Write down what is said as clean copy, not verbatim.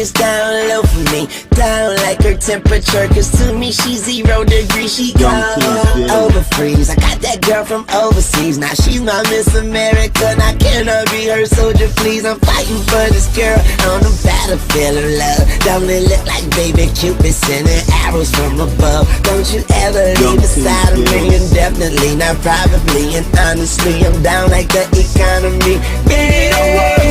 gets down low for me, down like her temperature. Cause to me she's 0 degrees, she cold over freeze. I got that girl from overseas, now she's my Miss America. Now can I be her soldier, please? I'm fighting for this girl on the battlefield of love. Don't it look like baby Cupid sending arrows from above? Don't you ever leave beside of me, indefinitely, not probably, and honestly, I'm down like the economy. Baby, don't worry.